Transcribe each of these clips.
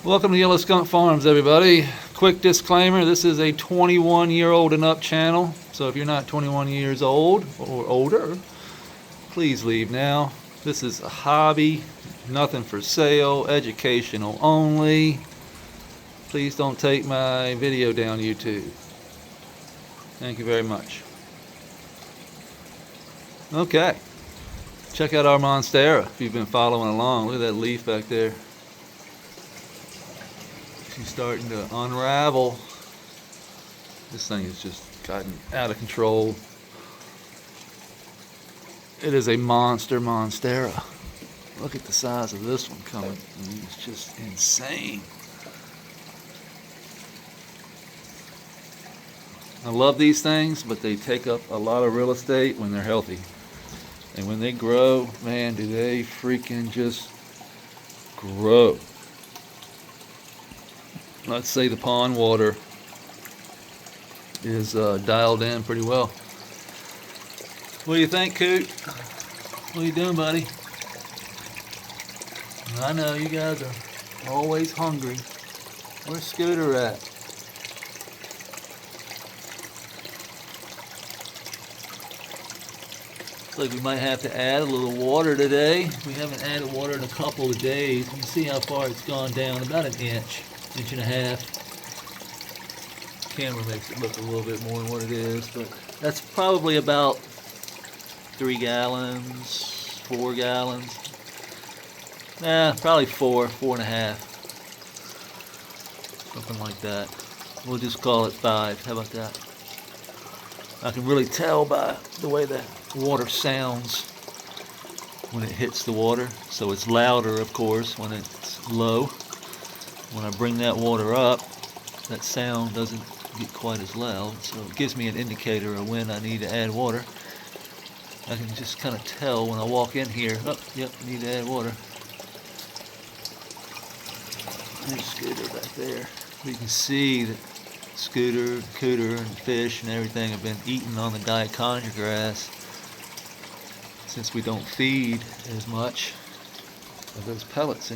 Welcome to Yellow Skunk Farms, everybody. Quick disclaimer, this is a 21-year-old and up channel, so if you're not 21 years old or older, please leave now. This is a hobby, nothing for sale, educational only. Please don't take my video down YouTube. Thank you very much. Okay, check out our Monstera if you've been following along. Look at that leaf back there. She's starting to unravel. This thing has just gotten out of control. It is a monster Monstera. Look at the size of this one coming. I mean, it's just insane. I love these things, but they take up a lot of real estate when they're healthy. And when they grow, man, do they freaking just grow. Let's say the pond water is dialed in pretty well. What do you think, Coot? What are you doing, buddy? I know you guys are always hungry. Where's Scooter at? Looks like we might have to add a little water today. We haven't added water in a couple of days. You can see how far it's gone down, about an inch and a half. Camera makes it look a little bit more than what it is, but that's probably about 3 gallons, 4 gallons. Nah, probably 4.5. Something like that. We'll just call it 5. How about that? I can really tell by the way the water sounds when it hits the water. So it's louder, of course, when it's low. When I bring that water up, that sound doesn't get quite as loud. So it gives me an indicator of when I need to add water. I can just kind of tell when I walk in here, oh, yep, need to add water. There's Scooter back there. You can see that Scooter, Cooter, and fish and everything have been eating on the diconger grass. Since we don't feed as much of those pellets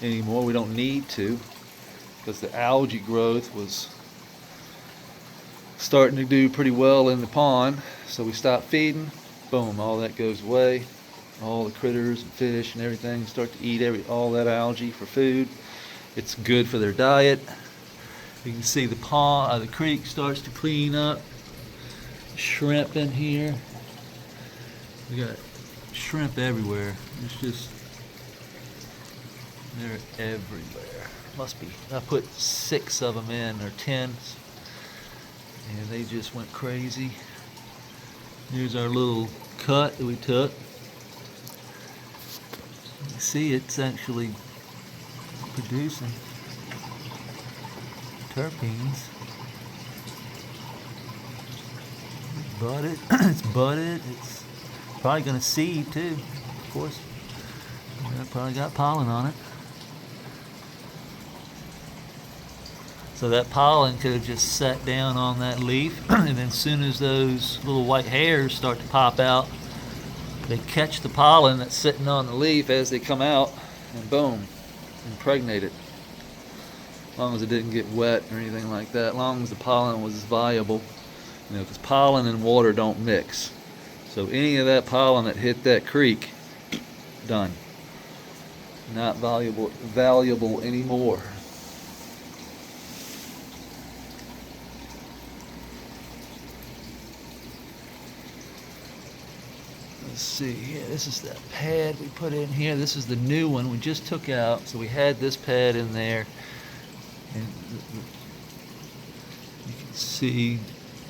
anymore, we don't need to, because the algae growth was starting to do pretty well in the pond. So we stopped feeding, boom, all that goes away. All the critters and fish and everything start to eat all that algae for food. It's good for their diet. You can see the pond, the creek starts to clean up. Shrimp in here. We got shrimp everywhere. It's just, they're everywhere. Must be. I put 6 of them in, or 10, and they just went crazy. Here's our little cut that we took. You can see it's actually producing terpenes. Budded. It's budded. It's probably going to seed too, of course. It probably got pollen on it. So that pollen could have just sat down on that leaf, and then as soon as those little white hairs start to pop out, they catch the pollen that's sitting on the leaf as they come out, and boom, impregnate it. As long as it didn't get wet or anything like that, as long as the pollen was viable, because pollen and water don't mix. So any of that pollen that hit that creek, done. Not valuable anymore. Let's see here, this is that pad we put in here. This is the new one we just took out. So we had this pad in there, and you can see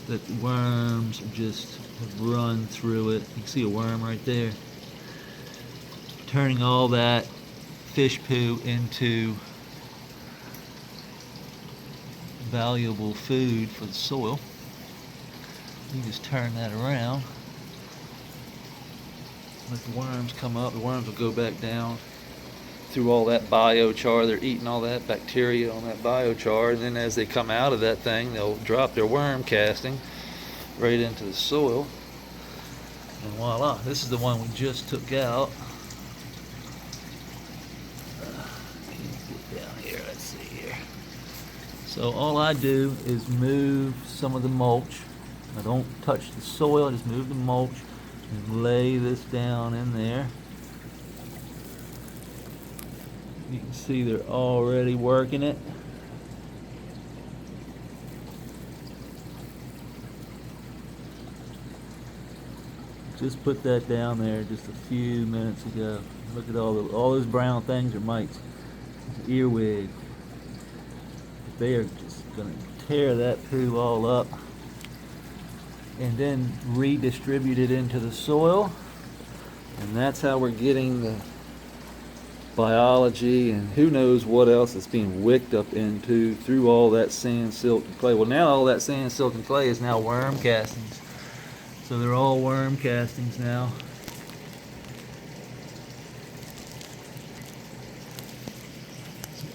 that the worms just have run through it. You can see a worm right there, turning all that fish poo into valuable food for the soil. You just turn that around, let the worms come up. The worms will go back down through all that biochar. They're eating all that bacteria on that biochar, and then as they come out of that thing, they'll drop their worm casting right into the soil, and voila, this is the one we just took out. Get down here. here. Let's see here. So all I do is move some of the mulch. I don't touch the soil, I just move the mulch and lay this down in there. You can see they're already working it. Just put that down there just a few minutes ago. Look at all those brown things are mites. Earwig. They are just gonna tear that poo all up and then redistribute it into the soil. And that's how we're getting the biology and who knows what else is being wicked up into through all that sand, silt, and clay. Well, now all that sand, silt, and clay is now worm castings. So they're all worm castings now.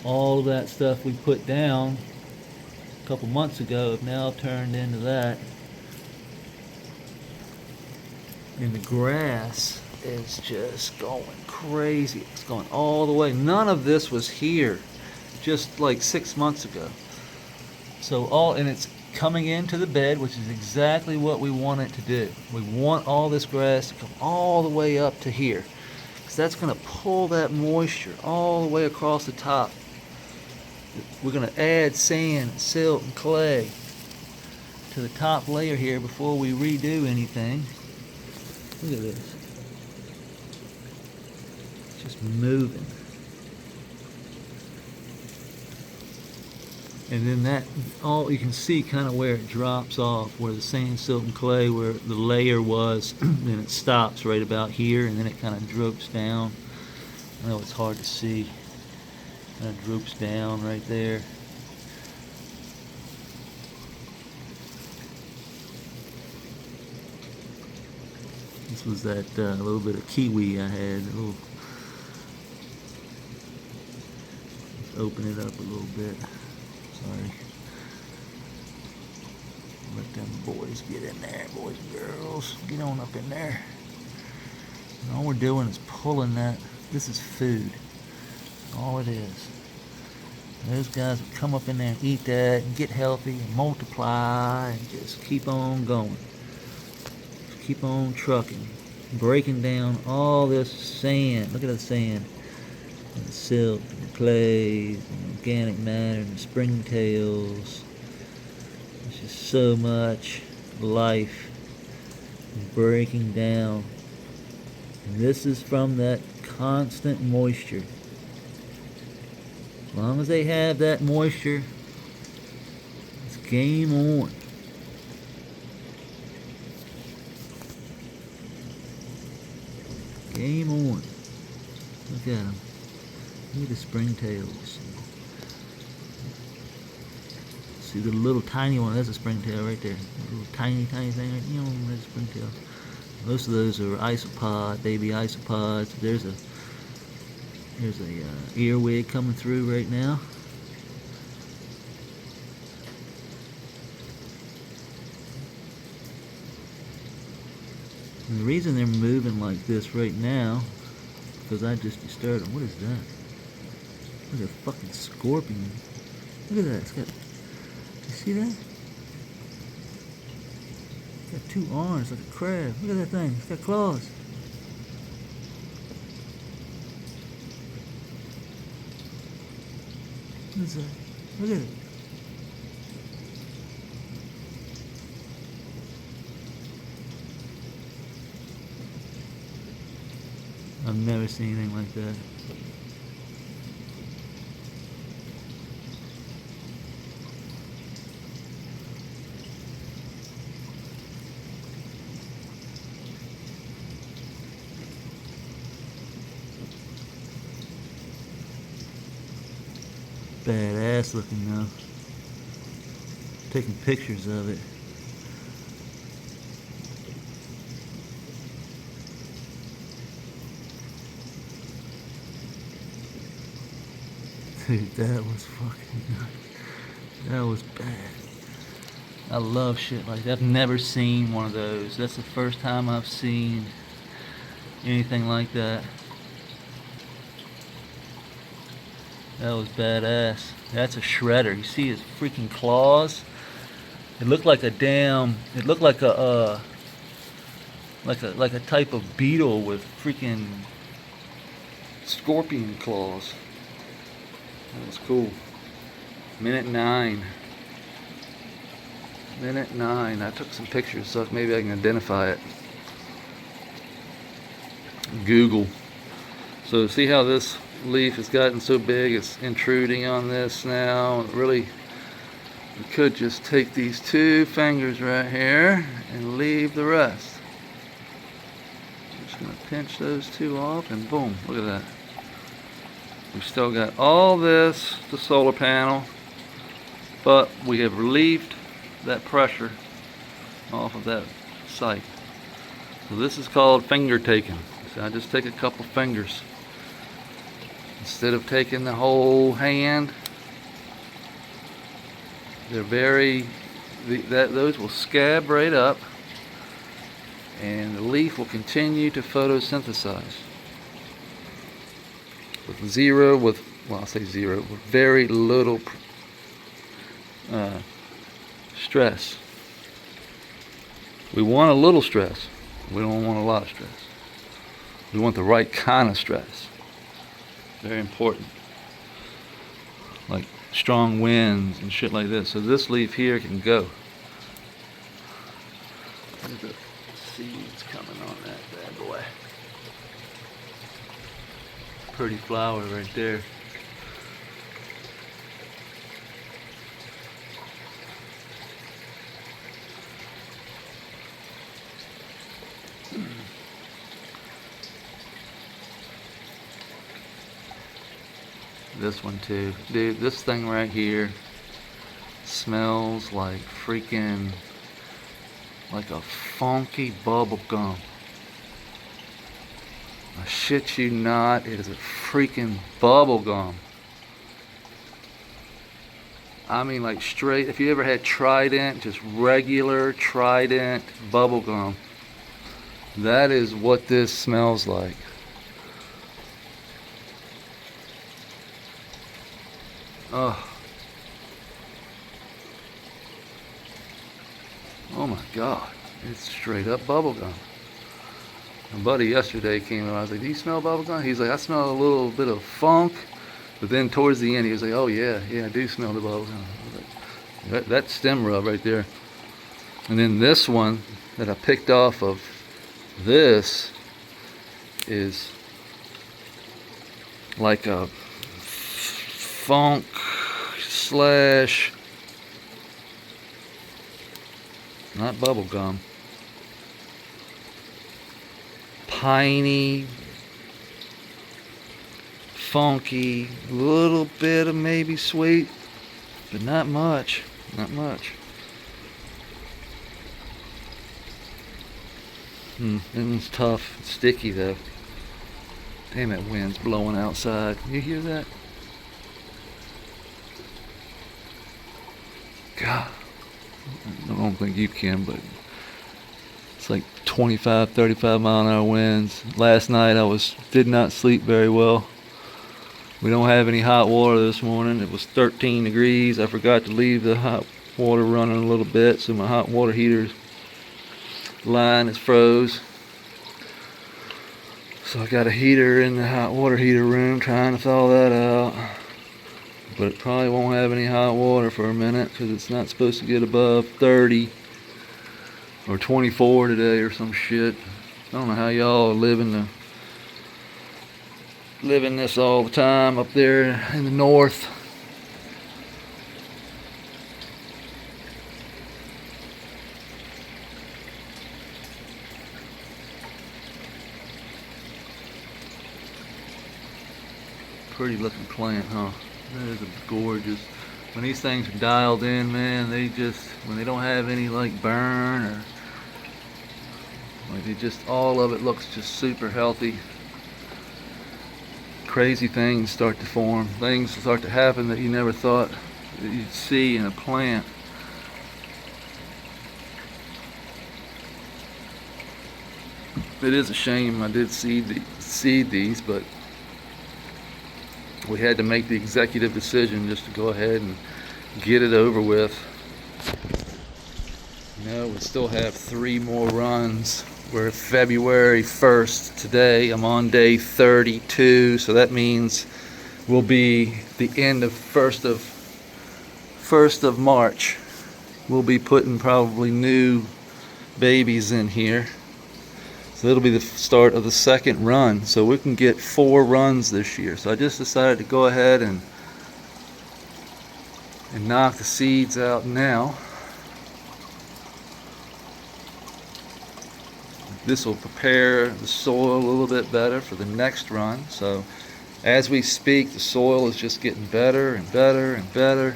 All of that stuff we put down a couple months ago have now turned into that. And the grass is just going crazy. It's going all the way. None of this was here just like 6 months ago. So and it's coming into the bed, which is exactly what we want it to do. We want all this grass to come all the way up to here, because that's going to pull that moisture all the way across the top. We're going to add sand, silt, and clay to the top layer here before we redo anything. Look at this. It's just moving. And then that, all you can see kind of where it drops off, where the sand, silt, and clay, where the layer was, then it stops right about here, and then it kind of droops down. I know it's hard to see. Kind of droops down right there. This was that little bit of kiwi I had. Let's open it up a little bit. Sorry. Let them boys get in there, boys and girls. Get on up in there. And all we're doing is pulling that. This is food. All it is. Those guys would come up in there and eat that and get healthy and multiply and just keep on going. Just keep on trucking. Breaking down all this sand. Look at the sand. And the silt, and the clay, and organic matter, and the springtails. There's just so much life breaking down. And this is from that constant moisture. As long as they have that moisture, it's game on. Game on. Look at them. Look at the springtails. See the little tiny one? That's a springtail right there. A little tiny thing right there. That's a springtail. Most of those are isopod, baby isopods. There's a earwig coming through right now. And the reason they're moving like this right now, because I just disturbed them. What is that? Look at a fucking scorpion. Look at that. It's got. You see that? It's got two arms like a crab. Look at that thing. It's got claws. What is that? Look at it. I've never seen anything like that. Badass looking though. Taking pictures of it. Dude, that was fucking nuts. That was bad. I love shit like that. I've never seen one of those. That's the first time I've seen anything like that. That was badass. That's a shredder. You see his freaking claws? It looked like a damn. It looked like a type of beetle with freaking scorpion claws. That was cool. Minute 9. Minute 9. I took some pictures so maybe I can identify it. Google. So see how this leaf has gotten so big, it's intruding on this now. Really, we could just take these 2 fingers right here and leave the rest. Just gonna pinch those 2 off and boom, look at that. We've still got all this, the solar panel, but we have relieved that pressure off of that site. So this is called finger taking. So I just take a couple fingers. Instead of taking the whole hand, they're those will scab right up, and the leaf will continue to photosynthesize with very little stress. We want a little stress. We don't want a lot of stress. We want the right kind of stress. Very important. Like strong winds and shit like this. So this leaf here can go. Look at the seeds coming on that bad boy. Pretty flower right there. This one too. Dude, this thing right here smells like freaking, like a funky bubble gum. I shit you not, it is a freaking bubble gum. I mean like straight, if you ever had Trident, just regular Trident bubble gum, that is what this smells like. Oh. Oh my God. It's straight up bubblegum. My buddy yesterday came and I was like, do you smell bubblegum? He's like, I smell a little bit of funk. But then towards the end he was like, oh yeah, I do smell the bubblegum. Like, that stem rub right there. And then this one that I picked off of this is like a funk slash, not bubble gum, piney, funky, little bit of maybe sweet, but not much, not much. That one's tough, it's sticky though. Damn, that wind's blowing outside. You hear that? God, I don't think you can, but it's like 25, 35 mile an hour winds. Last night I did not sleep very well. We don't have any hot water this morning. It was 13 degrees. I forgot to leave the hot water running a little bit, so my hot water heater line is froze. So I got a heater in the hot water heater room trying to thaw that out. But it probably won't have any hot water for a minute because it's not supposed to get above 30 or 24 today or some shit. I don't know how y'all are living this all the time up there in the north. Pretty looking plant, huh? That is gorgeous. When these things are dialed in, man, when they don't have any like burn or like all of it looks just super healthy. Crazy things start to form. Things start to happen that you never thought that you'd see in a plant. It is a shame I did seed these, but we had to make the executive decision just to go ahead and get it over with. We still have 3 more runs. We're February 1st today. I'm on day 32, so that means we'll be the end of 1st of March. We'll be putting probably new babies in here. So it'll be the start of the 2nd run. So we can get 4 runs this year. So I just decided to go ahead and knock the seeds out now. This will prepare the soil a little bit better for the next run. So as we speak, the soil is just getting better and better and better.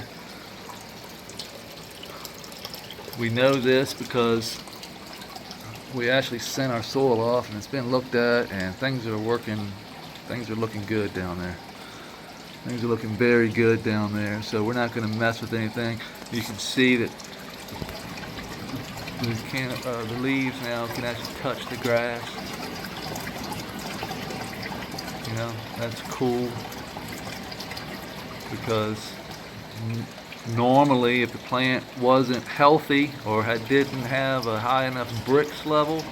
We know this because we actually sent our soil off and it's been looked at, and things are looking good down there. Things are looking very good down there, so we're not going to mess with anything. You can see that the leaves now can actually touch the grass. That's cool, because normally if the plant wasn't healthy or didn't have a high enough Brix level,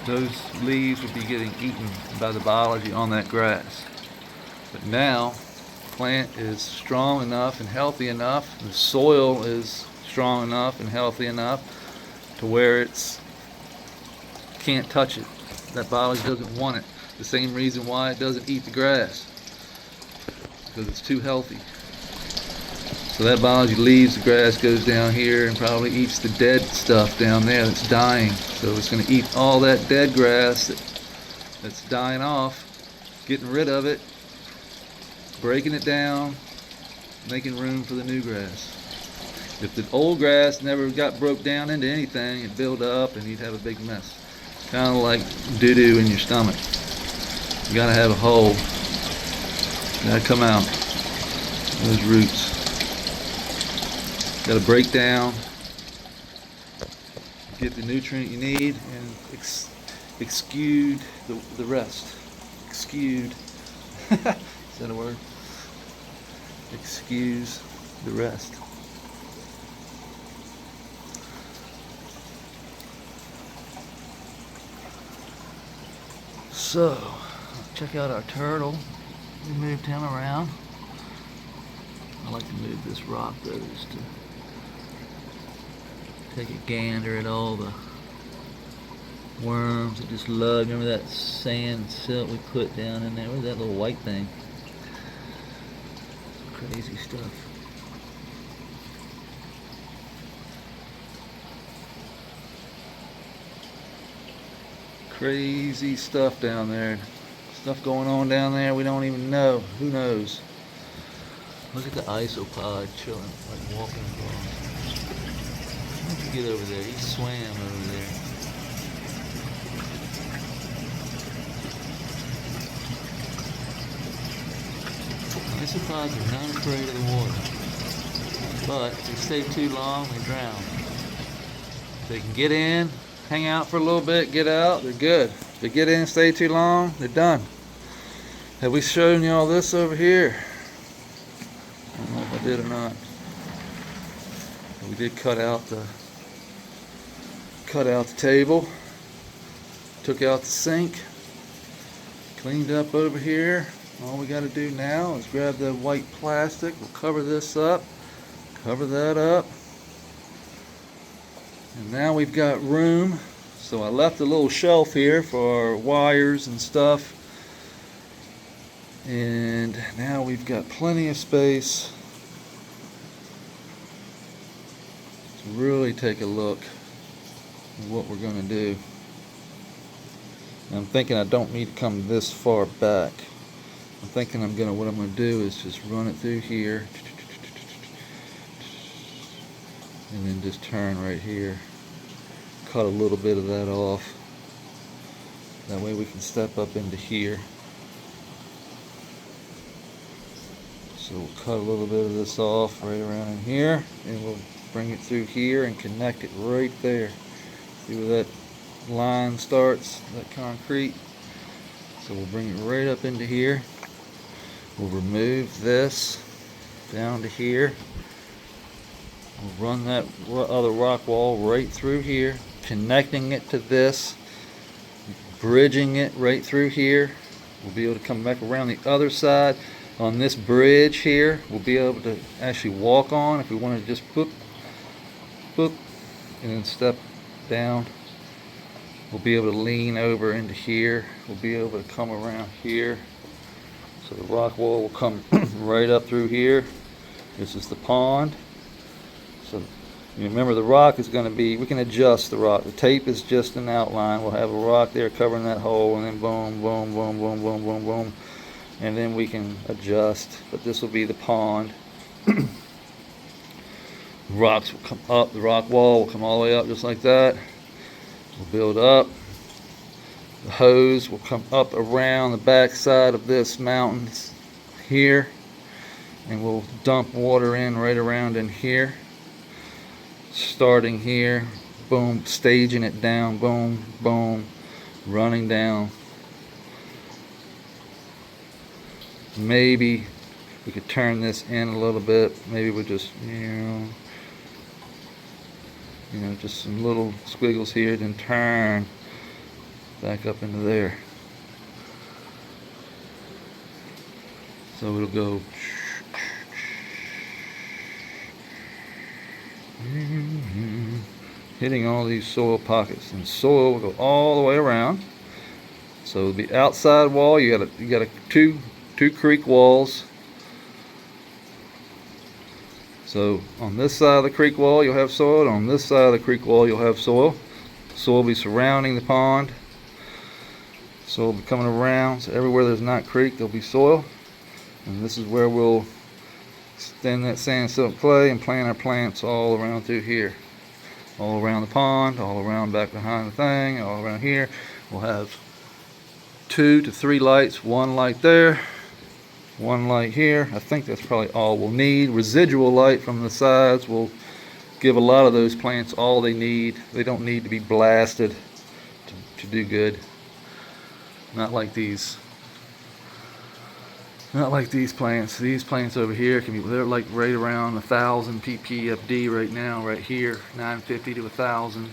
those leaves would be getting eaten by the biology on that grass. But now the plant is strong enough and healthy enough, the soil is strong enough and healthy enough to where it's can't touch it. That biology doesn't want it. The same reason why it doesn't eat the grass, because it's too healthy. So that biology leaves the grass, goes down here, and probably eats the dead stuff down there that's dying. So it's going to eat all that dead grass that's dying off, getting rid of it, breaking it down, making room for the new grass. If the old grass never got broke down into anything, it'd build up and you'd have a big mess. Kind of like doo-doo in your stomach. You gotta have a hole. Gotta come out. Those roots. Gotta break down, get the nutrient you need, and exude the rest. Exude. Is that a word? Excuse the rest. So, check out our turtle. We moved him around. I like to move this rock though, just to take a gander at all the worms that just lug. Remember that sand silt we put down in there? Where's that little white thing? Crazy stuff. Crazy stuff down there. Stuff going on down there we don't even know. Who knows? Look at the isopod chilling, like walking across. How did you get over there? He swam over there. Isopods are not afraid of the water, but if they stay too long, they drown. If they can get in, hang out for a little bit, get out, they're good. If they get in and stay too long, they're done. Have we shown you all this over here? I don't know if I did or not. We did cut out the table, took out the sink, cleaned up over here. All we got to do now is grab the white plastic. We'll cover this up, cover that up. And now we've got room. So I left a little shelf here for our wires and stuff. And now we've got plenty of space to really take a look at what we're going to do. And I'm thinking I don't need to come this far back. I'm thinking what I'm going to do is just run it through here and then just turn right here. Cut a little bit of that off. That way we can step up into here. So we'll cut a little bit of this off right around in here, and we'll bring it through here and connect it right there. See where that line starts, that concrete? So we'll bring it right up into here. We'll remove this down to here. We'll run that other rock wall right through here, connecting it to this, bridging it right through here. We'll be able to come back around the other side. On this bridge here, we'll be able to actually walk on if we want to just boop, boop, and then step down. We'll be able to lean over into here. We'll be able to come around here. So the rock wall will come right up through here. This is the pond. So you remember the rock is going to be, we can adjust the rock. The tape is just an outline. We'll have a rock there covering that hole, and then boom, boom, boom, boom, boom, boom, boom. And then we can adjust, but this will be the pond. Rocks will come up, the rock wall will come all the way up just like that. We'll build up. The hose will come up around the back side of this mountain here, and we'll dump water in right around in here. Starting here, boom, staging it down, boom, boom, running down. Maybe we could turn this in a little bit. Maybe we'll just, you know, just some little squiggles here, then turn back up into there. So it'll go hitting all these soil pockets, and soil will go all the way around. So the outside wall, you got two creek walls. So on this side of the creek wall you'll have soil, and on this side of the creek wall you'll have soil. Soil will be surrounding the pond. Soil will be coming around, so everywhere there's not creek there'll be soil. And this is where we'll extend that sandstone clay and plant our plants all around through here. All around the pond, all around back behind the thing, all around here. We'll have 2 to 3 lights, 1 light there, 1 light here. I think that's probably all we'll need. Residual light from the sides will give a lot of those plants all they need. They don't need to be blasted to do good. Not like these. Not like these plants. These plants over here can be, they're like right around 1,000 ppfd right now, right here, 950 to 1,000.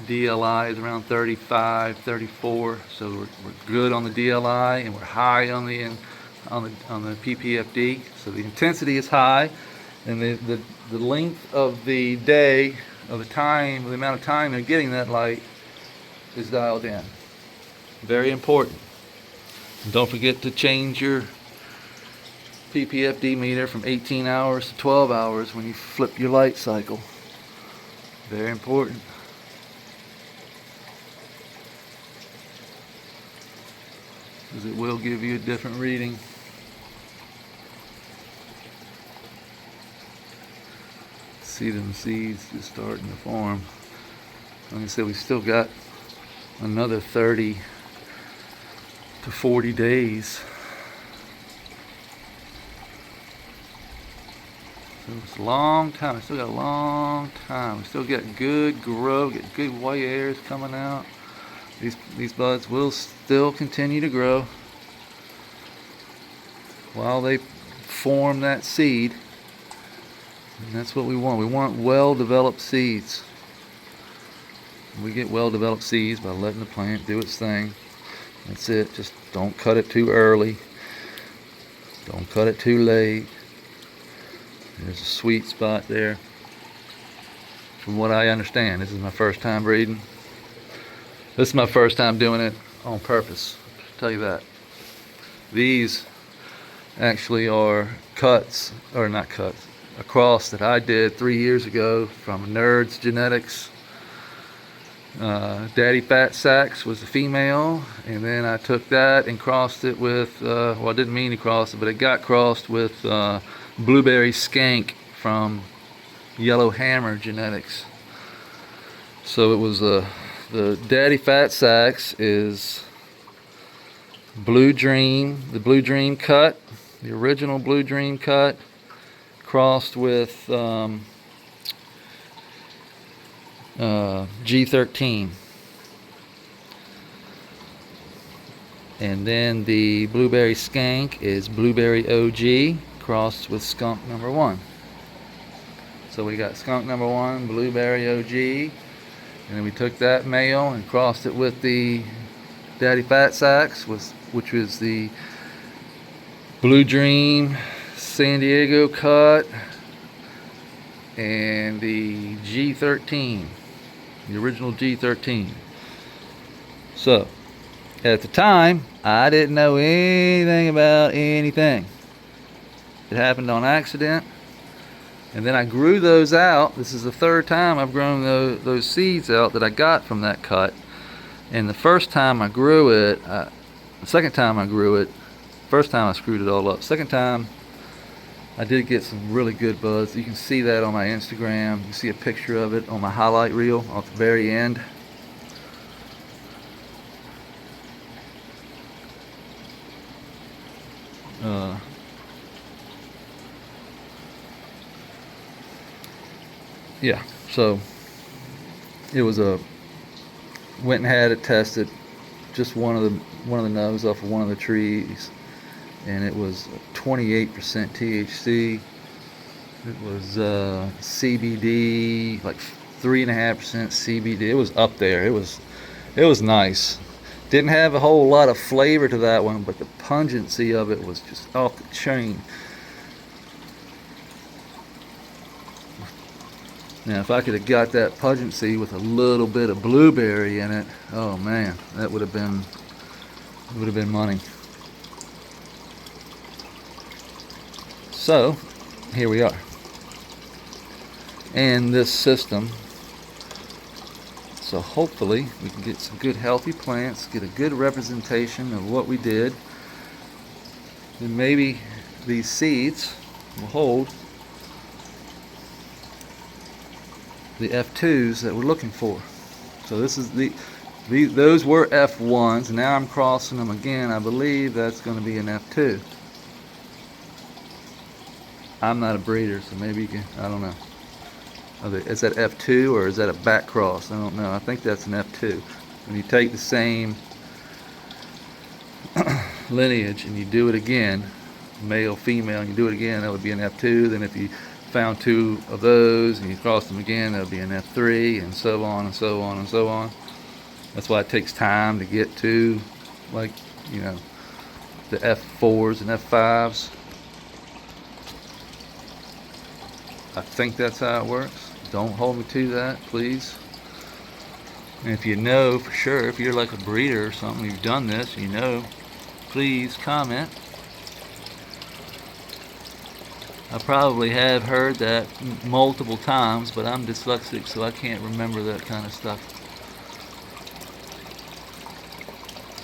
DLI is around 35, 34, so we're good on the DLI, and we're high on the ppfd. So the intensity is high, and the length of the day, of the time, the amount of time they're getting that light is dialed in. Very important. And don't forget to change your ppfd meter from 18 hours to 12 hours when you flip your light cycle. Very important. Because it will give you a different reading. See them seeds just starting to form. Like I said, we still got another 30 to 40 days. So it's a long time. We still got a long time. We still got good growth, get good white hairs coming out. These buds will still continue to grow while they form that seed. And that's what we want. We want well-developed seeds. We get well-developed seeds by letting the plant do its thing. That's it. Just don't cut it too early. Don't cut it too late. There's a sweet spot there. From what I understand, this is my first time breeding. This is my first time doing it on purpose. I'll tell you that. These actually are cuts, or not cuts, a cross that I did 3 years ago from Nerds Genetics. Daddy Fat Sacks was the female, and then I took that and crossed it with, well, I didn't mean to cross it, but it got crossed with Blueberry Skank from Yellow Hammer Genetics. So it was the Daddy Fat Sacks is Blue Dream, the Blue Dream cut, the original Blue Dream cut, crossed with G13. And then the blueberry skank is blueberry OG crossed with skunk number 1. So we got skunk number 1, blueberry OG, and then we took that male and crossed it with the daddy fat sacks, which was the Blue Dream San Diego cut and the G13, the original G13. So at the time, I didn't know anything about anything. It happened on accident. And then I grew those out. This is the 3rd time I've grown those seeds out that I got from that cut. And the first time I grew it, the second time I grew it, first time I screwed it all up. Second time, I did get some really good buds. You can see that on my Instagram. You can see a picture of it on my highlight reel at the very end. Yeah, so it was went and had it tested, just one of the nugs off of one of the trees, and it was 28% THC. It was CBD, like 3.5% CBD. It was up there. It was nice. Didn't have a whole lot of flavor to that one, but the pungency of it was just off the chain. Now, if I could have got that pungency with a little bit of blueberry in it, oh man, that would have been money. So, here we are. And this system, so hopefully we can get some good healthy plants, get a good representation of what we did, and maybe these seeds will hold the F2s that we're looking for. So this is those were F1s. Now I'm crossing them again. I believe that's going to be an F2. I'm not a breeder, so maybe you can, I don't know. Is that F2 or is that a back cross? I don't know. I think that's an F2. When you take the same lineage and you do it again, male, female, and you do it again, that would be an F2. Then if you found 2 of those and you cross them again, that would be an F3, and so on and so on and so on. That's why it takes time to get to, like, you know, the F4s and F5s. I think that's how it works. Don't hold me to that, please. And if you know for sure, if you're like a breeder or something, you've done this, you know, please comment. I probably have heard that multiple times, but I'm dyslexic, so I can't remember that kind of stuff.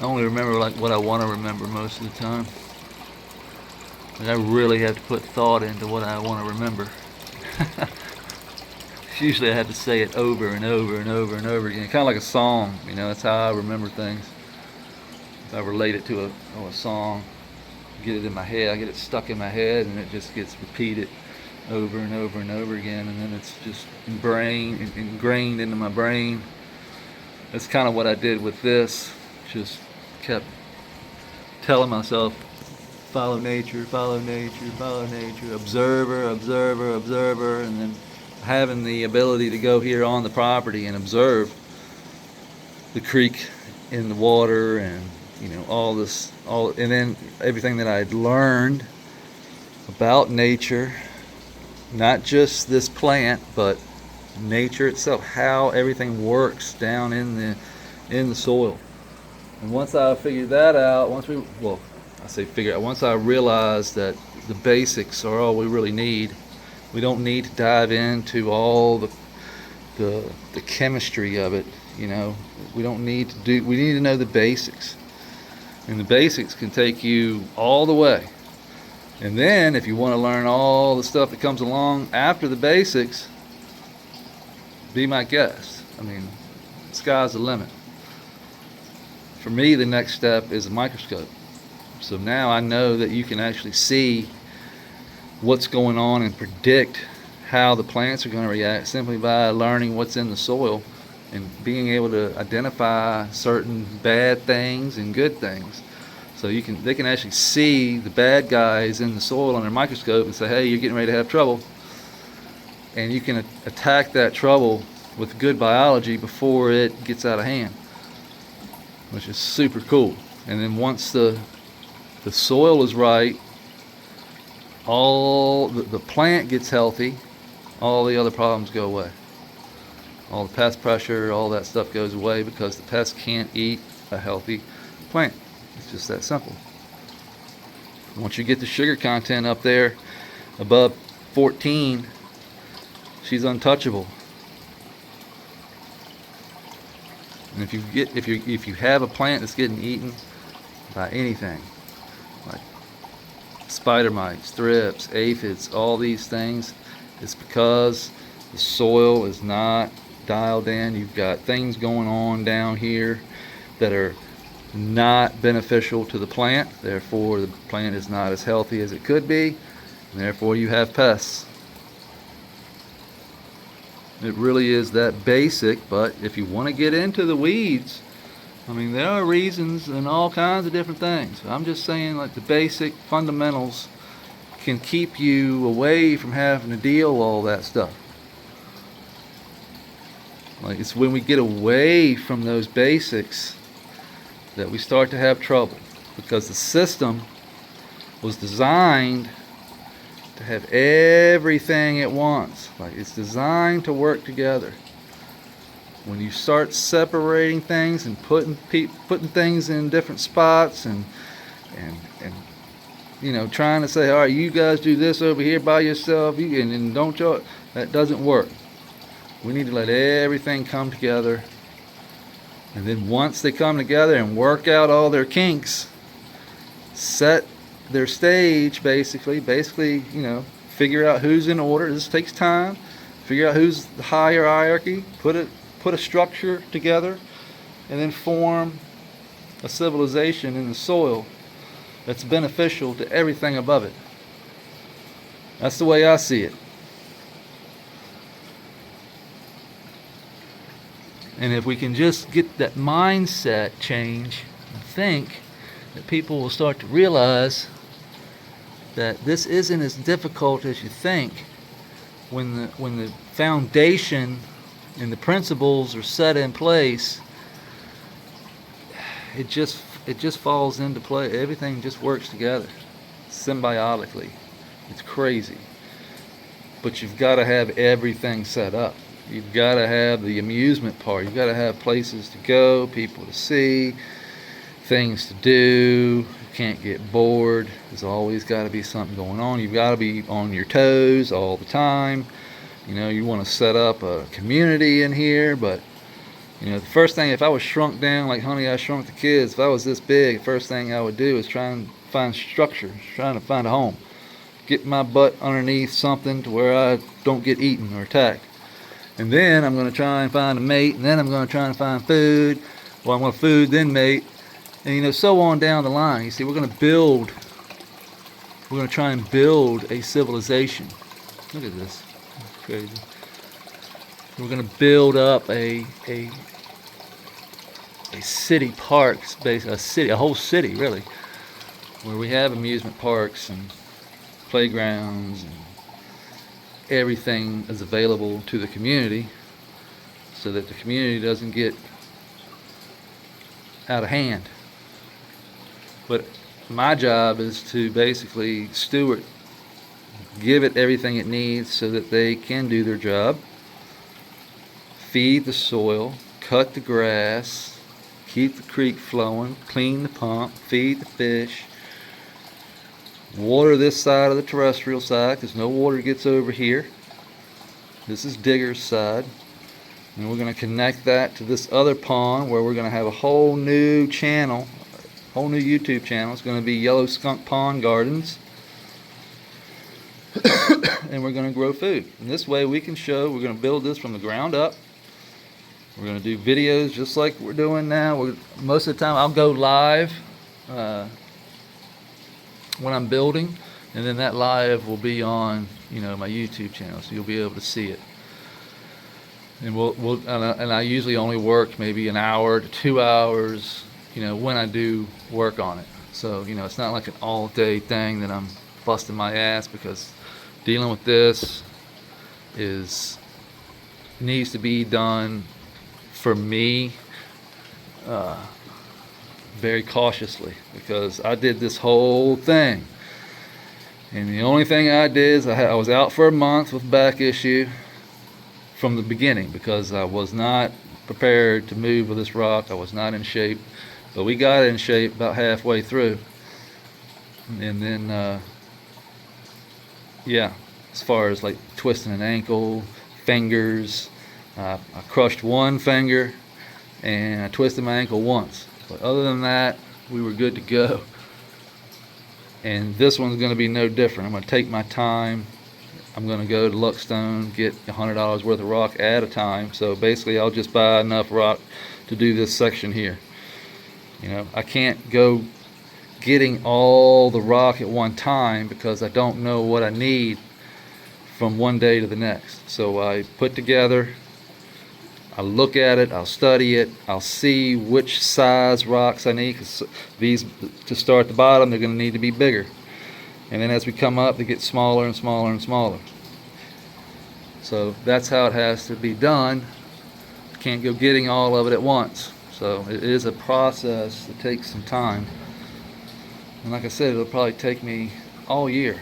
I only remember like what I want to remember most of the time. Like I really have to put thought into what I want to remember. Usually I have to say it over and over and over and over again, kind of like a song. You know, that's how I remember things. If I relate it to a song, get it in my head, I get it stuck in my head, and it just gets repeated over and over and over again, and then it's just ingrained into my brain. That's kind of what I did with this. Just kept telling myself, follow nature, follow nature, follow nature, observer, observer, observer, and then having the ability to go here on the property and observe the creek in the water, and you know, and then everything that I'd learned about nature, not just this plant, but nature itself, how everything works down in the soil. And once I figured that out, once I realized that the basics are all we really need. We don't need to dive into all the chemistry of it, you know. We need to know the basics. And the basics can take you all the way. And then if you want to learn all the stuff that comes along after the basics, be my guest. I mean, the sky's the limit. For me, the next step is a microscope. So now I know that you can actually see what's going on and predict how the plants are going to react simply by learning what's in the soil and being able to identify certain bad things and good things. So they can actually see the bad guys in the soil under a microscope and say, hey, you're getting ready to have trouble. And you can attack that trouble with good biology before it gets out of hand, which is super cool. And then once the soil is right, all the plant gets healthy, all the other problems go away. All the pest pressure, all that stuff goes away because the pest can't eat a healthy plant. It's just that simple. Once you get the sugar content up there above 14, she's untouchable. And if you have a plant that's getting eaten by anything, like spider mites, thrips, aphids, all these things, it's because the soil is not dialed in. You've got things going on down here that are not beneficial to the plant. Therefore, the plant is not as healthy as it could be, and therefore you have pests. It really is that basic, but if you want to get into the weeds, I mean, there are reasons and all kinds of different things. I'm just saying, like, the basic fundamentals can keep you away from having to deal with all that stuff. Like, it's when we get away from those basics that we start to have trouble, because the system was designed to have everything at once. Like, it's designed to work together. When you start separating things and putting things in different spots and you know, trying to say, all right, you guys do this over here by yourself, and don't you, that doesn't work. We need to let everything come together. And then once they come together and work out all their kinks, set their stage, basically, you know, figure out who's in order. This takes time. Figure out who's the higher hierarchy, put a structure together, and then form a civilization in the soil that's beneficial to everything above it. That's the way I see it. And if we can just get that mindset change and think, that people will start to realize that this isn't as difficult as you think. When the foundation and the principles are set in place, it just falls into play. Everything just works together symbiotically. It's crazy. But you've got to have everything set up. You've got to have the amusement part. You've got to have places to go, people to see, things to do. You can't get bored. There's always got to be something going on. You've got to be on your toes all the time. You know, you want to set up a community in here, but you know, the first thing, if I was shrunk down like Honey, I Shrunk the Kids, if I was this big, the first thing I would do is try and find structure, trying to find a home. Get my butt underneath something to where I don't get eaten or attacked. And then I'm going to try and find a mate, and then I'm going to try and find food. Well, I'm going to food, then mate. And you know, so on down the line. You see, we're going to try and build a civilization. Look at this. It's crazy. We're going to build up a city parks, a whole city really, where we have amusement parks and playgrounds and everything is available to the community, so that the community doesn't get out of hand. But my job is to basically steward, give it everything it needs so that they can do their job, feed the soil, cut the grass, keep the creek flowing, clean the pump, feed the fish, water this side of the terrestrial side because no water gets over here. This is Digger's side. And we're going to connect that to this other pond where we're going to have a whole new channel, whole new YouTube channel. It's going to be Yellow Skunk Pond Gardens. And we're going to grow food. And this way we can show, we're going to build this from the ground up. We're going to do videos just like we're doing now. Most of the time I'll go live when I'm building, and then that live will be on, you know, my YouTube channel, so you'll be able to see it. And I usually only work maybe an hour to 2 hours, you know, when I do work on it. So, you know, it's not like an all-day thing that I'm busting my ass, because dealing with this needs to be done for me very cautiously, because I did this whole thing, and the only thing I did is I was out for a month with back issue from the beginning, because I was not prepared to move with this rock. I was not in shape, but we got in shape about halfway through. And then yeah, as far as like twisting an ankle, fingers, I crushed one finger and I twisted my ankle once, but other than that we were good to go. And this one's going to be no different. I'm going to take my time. I'm going to go to Luckstone, get $100 worth of rock at a time. So basically I'll just buy enough rock to do this section here. You know, I can't go getting all the rock at one time, because I don't know what I need from one day to the next. So I put together, I look at it, I'll study it, I'll see which size rocks I need, because these, to start at the bottom, they're going to need to be bigger. And then as we come up, they get smaller and smaller and smaller. So that's how it has to be done. Can't go getting all of it at once. So it is a process that takes some time. And like I said, it'll probably take me all year.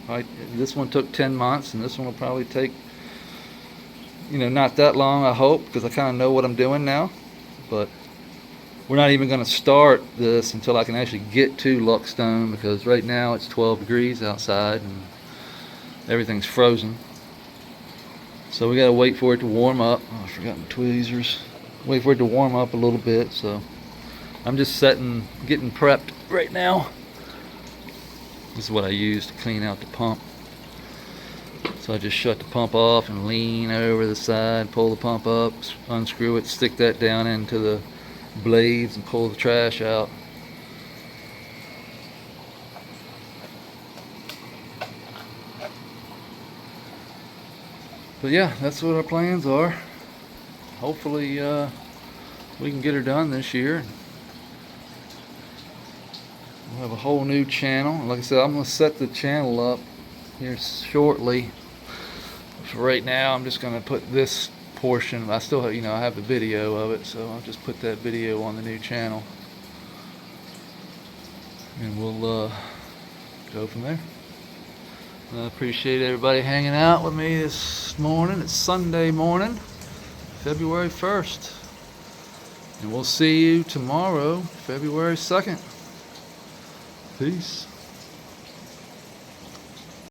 Right? This one took 10 months, and this one will probably take, you know, not that long, I hope, because I kind of know what I'm doing now. But we're not even going to start this until I can actually get to Luckstone, because right now it's 12 degrees outside and everything's frozen. So we got to wait for it to warm up. Oh, I forgot my tweezers. Wait for it to warm up a little bit. So I'm just getting prepped right now. This is what I use to clean out the pump. So I just shut the pump off and lean over the side, pull the pump up, unscrew it, stick that down into the blades and pull the trash out. But yeah, that's what our plans are. Hopefully we can get her done this year. We'll have a whole new channel. Like I said, I'm going to set the channel up here shortly. For right now, I'm just going to put this portion. I still have, you know, I have the video of it, so I'll just put that video on the new channel, and we'll go from there. I appreciate everybody hanging out with me this morning. It's Sunday morning, February 1st, and we'll see you tomorrow, February 2nd. Peace.